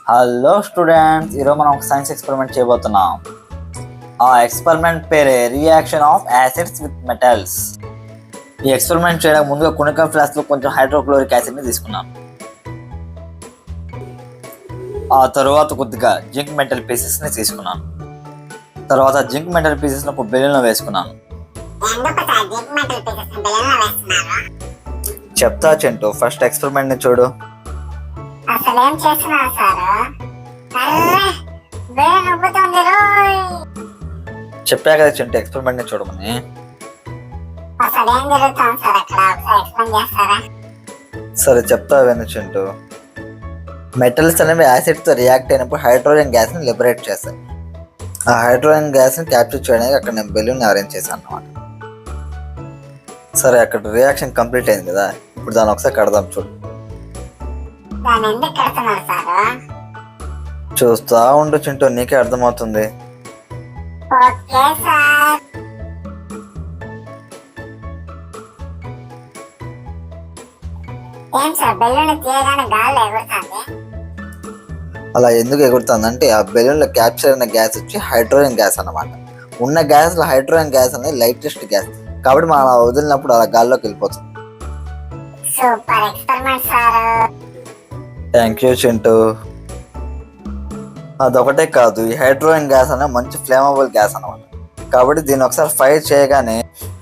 Hello students, ఈరోజు మనం ఒక సైన్స్ ఎక్స్పెరిమెంట్ చేయబోతున్నాం. ఆ ఎక్స్పెరిమెంట్ పేరే reaction of acids with metals. ఈ ఎక్స్పెరిమెంట్ చేయడానికి ముందుగా కొనికల్ ఫ్లాస్క్లో కొంచెం హైడ్రోక్లోరిక్ యాసిడ్ని తీసుకున్నాం. ఆ తర్వాత కొద్దిగా జింక్ మెటల్ పీసెస్ని తీసుకున్నాను. తర్వాత జింక్ మెటల్ పీసెస్ని ఒక బెలూన్లో వేసుకున్నాను. చెప్తా చింటూ, ఫస్ట్ ఎక్స్పెరిమెంట్ని చూడు. అసలేం చేస్తున్నారు సార్? చెప్పా కదా చింటూ, ఎక్స్పెరిమెంట్ని చూడమని. అసలేం జరుగుతుంది సార్ అక్కడ? ఒకసారి ఎక్స్ప్లెయిన్ చేస్తారా? సరే చెప్తా విను చింటూ. మెటల్స్ అనేవి యాసిడ్తో రియాక్ట్ అయినప్పుడు హైడ్రోజన్ గ్యాస్ని లిబరేట్ చేస్తాయి. ఆ హైడ్రోజన్ గ్యాస్ని క్యాప్చర్ చేయడానికి అక్కడ నేను బెలూన్ అరేంజ్ చేశాను అన్నమాట. సరే, అక్కడ రియాక్షన్ కంప్లీట్ అయింది కదా, ఇప్పుడు దాన్ని ఒకసారి కడదాం చూడు. దాన్ని ఎందుకు కడుతున్నారు సార్? చూస్తా ఉండు చింటూ, నీకే అర్థమవుతుంది. Okay sir. ఏం సార్, బెలూన్ తీయగానే గాల్లో ఎగురుతుంది? అలా ఎందుకు ఎగురుతుంది అంటే ఆ బెలూన్లో క్యాప్చర్ అయిన గ్యాస్ వచ్చి హైడ్రోజన్ గ్యాస్ అన్నమాట. ఉన్న గ్యాస్లో హైడ్రోజన్ గ్యాస్ అనేది లైటెస్ట్ గ్యాస్ కాబట్టి మనం అలా వదిలినప్పుడు అలా గాల్లోకి వెళ్ళిపోతుంది. Super experiment sir. Thank you Chintu. అదొకటే కాదు, ఈ హైడ్రోజన్ గ్యాస్ అనేది మంచి ఫ్లేమబుల్ గ్యాస్ అన్నమాట. కాబట్టి దీన్ని ఒకసారి ఫైర్ చేయగానే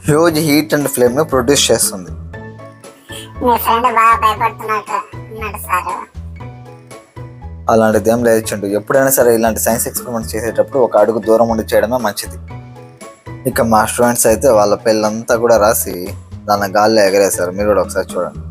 హ్యూజ్ హీట్ అండ్ ఫ్లేమ్ని ప్రొడ్యూస్ చేస్తుంది. మీ ఫ్రెండ్ బాగా భయపడుతున్నట్టు ఉన్నాడు సార్. అలాంటిది ఏం లేదు చింటూ. ఎప్పుడైనా సరే ఇలాంటి సైన్స్ ఎక్స్పెరిమెంట్స్ చేసేటప్పుడు ఒక అడుగు దూరం ఉండి చేయడమే మంచిది. ఇక మా స్టూడెంట్స్ అయితే వాళ్ళ పెళ్ళంతా కూడా రాసి దాన్ని గాల్లో ఎగరేశారు. మీరు కూడా ఒకసారి చూడండి.